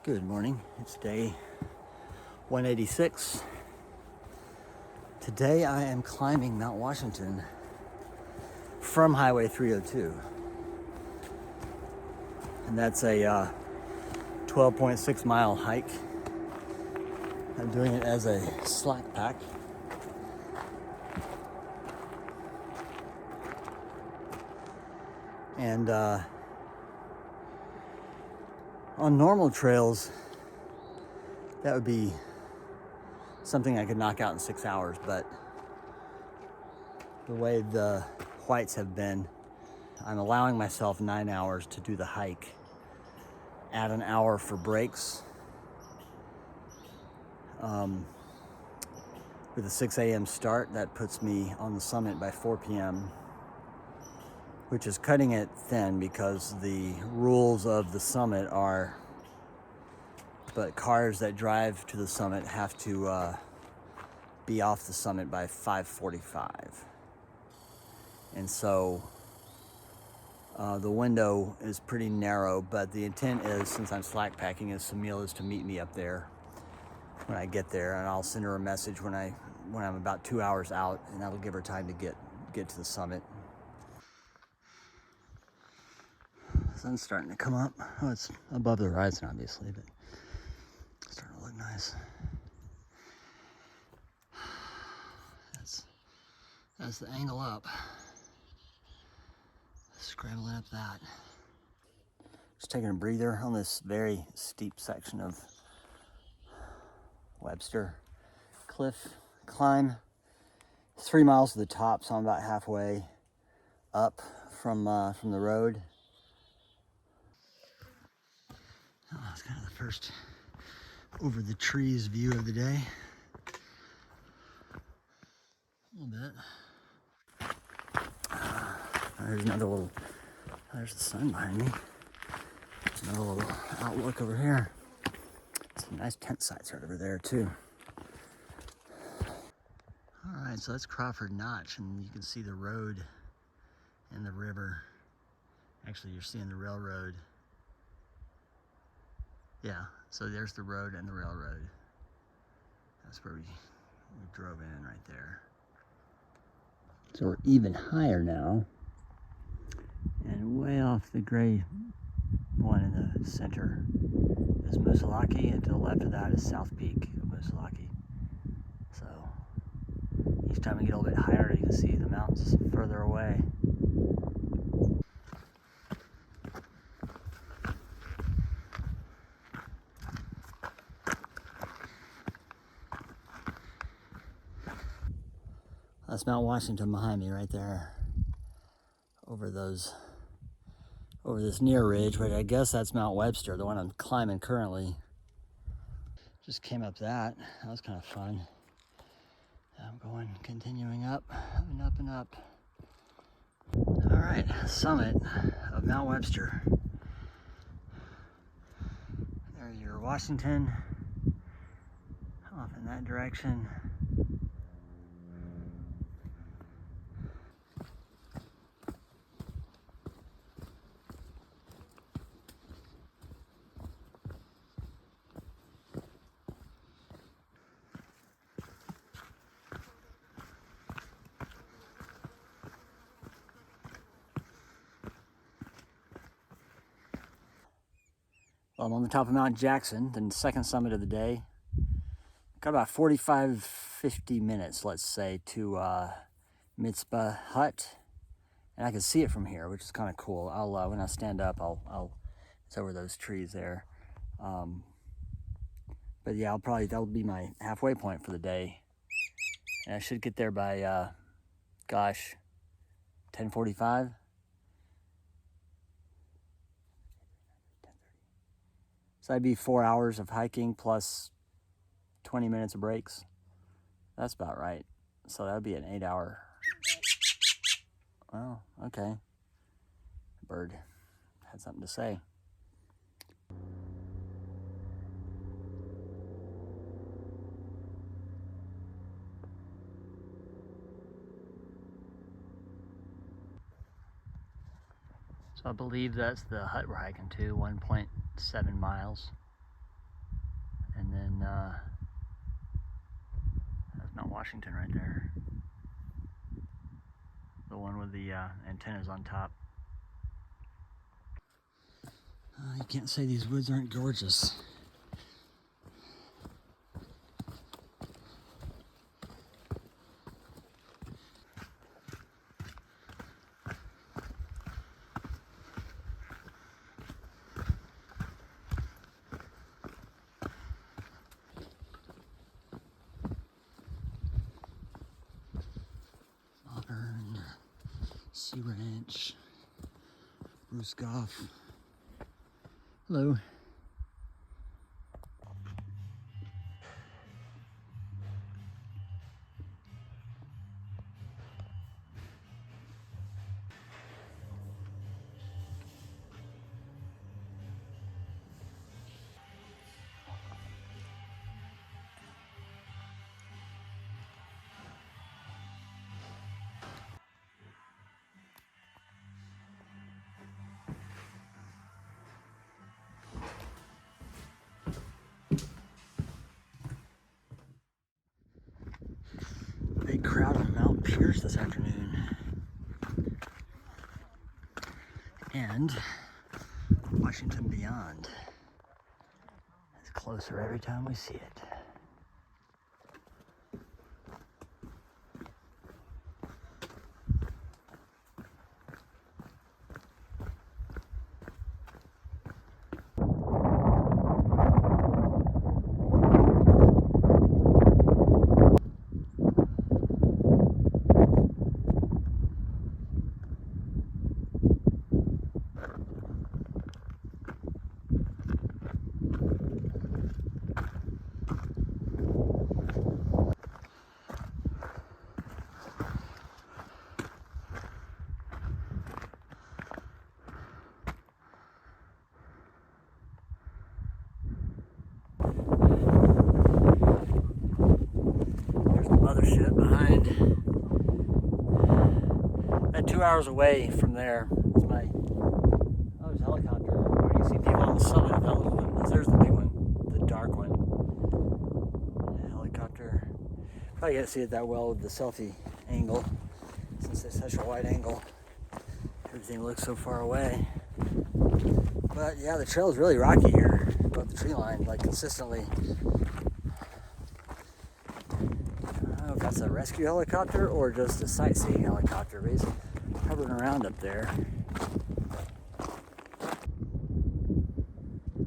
Good morning. It's day 186. Today I am climbing Mount Washington from Highway 302. And that's a 12.6 mile hike. I'm doing it as a slack pack. And on normal trails, that would be something I could knock out in 6 hours, but the way the whites have been, I'm allowing myself 9 hours to do the hike. Add an hour for breaks. With a 6 a.m. start, that puts me on the summit by 4 p.m., which is cutting it thin because the rules of the summit are, but cars that drive to the summit have to be off the summit by 5:45. And so the window is pretty narrow, but the intent is, since I'm slack packing, is Samil is to meet me up there when I get there, and I'll send her a message when I'm about 2 hours out, and that'll give her time to get to the summit. The sun's starting to come up. Oh, it's above the horizon, obviously, but it's starting to look nice. That's the angle up. Scrambling up that. Just taking a breather on this very steep section of Webster Cliff climb. 3 miles to the top, so I'm about halfway up from the road. Oh, it's kind of the first over the trees view of the day. A little bit. There's another little, there's the sun behind me. There's another little outlook over here. Some nice tent sites right over there too. All right, so that's Crawford Notch, and you can see the road and the river. Actually, you're seeing the railroad. Yeah, so there's the road and the railroad. That's where we drove in right there. So we're even higher now. And way off the gray one in the center is Moosilauke, and to the left of that is South Peak of Moosilauke. So each time we get a little bit higher, you can see the mountains further away. That's Mount Washington behind me right there. Over this near ridge, but I guess that's Mount Webster, the one I'm climbing currently. Just came up that. That was kind of fun. I'm continuing up and up and up. All right, summit of Mount Webster. There's your Washington, off in that direction. Well, I'm on the top of Mount Jackson, the second summit of the day. Got about 45-50 minutes, let's say, to Mizpah Hut, and I can see it from here, which is kind of cool. I'll when I stand up, it's over those trees there. But yeah, that'll be my halfway point for the day, and I should get there by 10:45. So that'd be 4 hours of hiking plus 20 minutes of breaks. That's about right. So that would be an 8 hour. Oh, okay. Bird had something to say. So I believe that's the hut we're hiking to, 1.7 miles. that's Mount Washington right there. The one with the antennas on top. You can't say these woods aren't gorgeous. Auburn, Sea Ranch, Bruce Goff. Hello. Big crowd on Mount Pierce this afternoon. And Washington Beyond is closer every time we see it. Mothership behind. About 2 hours away from there is my. Oh, there's a helicopter. You can see people on the summit. That was one. There's the big one, the dark one. The helicopter. Probably can't see it that well with the selfie angle, since it's such a wide angle. Everything looks so far away. But yeah, the trail is really rocky here above the tree line, like consistently. If that's a rescue helicopter or just a sightseeing helicopter, but he's hovering around up there.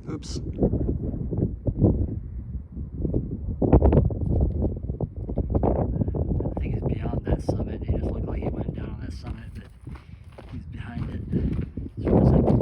Oops. I think he's beyond that summit. He just looked like he went down on that summit, but he's behind it, as far as I know.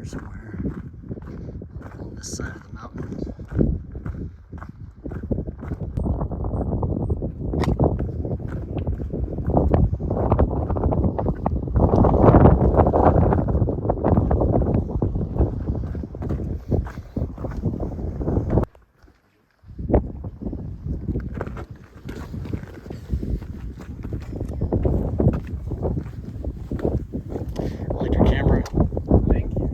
Somewhere on this side of the mountain. I like your camera. Thank you.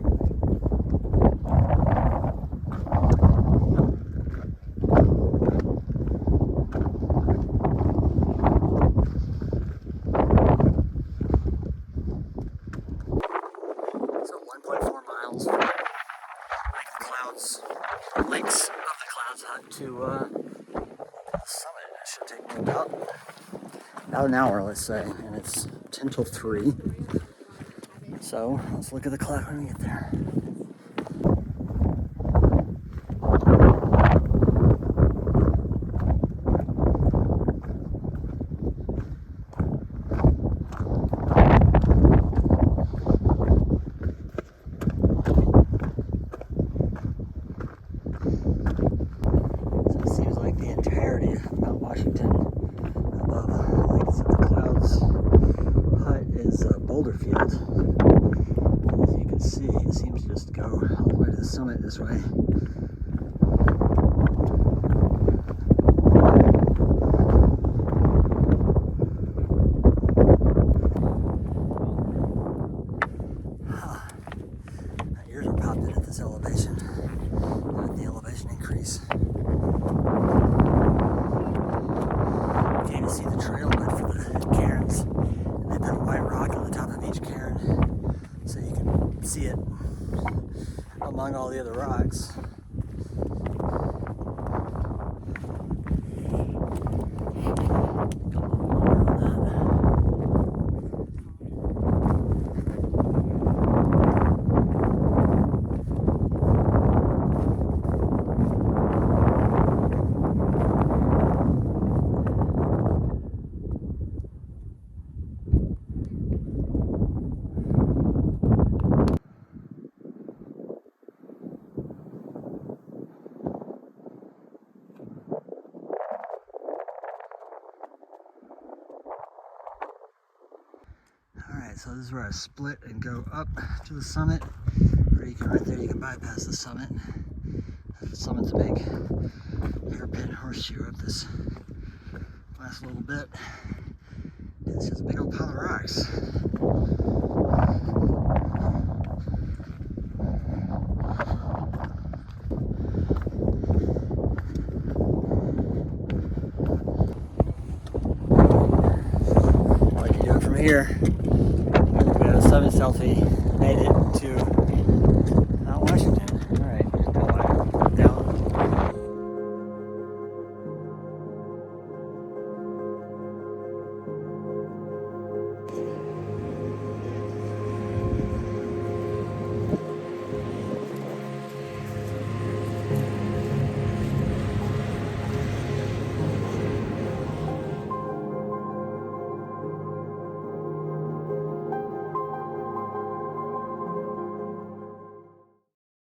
Lakes of the Clouds Hut to the summit. That should take me about an hour, let's say, and it's 10 till 3. So let's look at the clock when we get there. As you can see, it seems to just go all the way to the summit this way. My ears are popping at this elevation. Let the elevation increase. You can't even see the trail but for the cairns. And they put a white rock on the top of each cairn so you can see it among all the other rocks. Alright, so this is where I split and go up to the summit, or you can, right there, you can bypass the summit. The summit's a big hairpin horseshoe up this last little bit. It's just a big old pile of rocks. What you do from here? We got a summit selfie. Made it to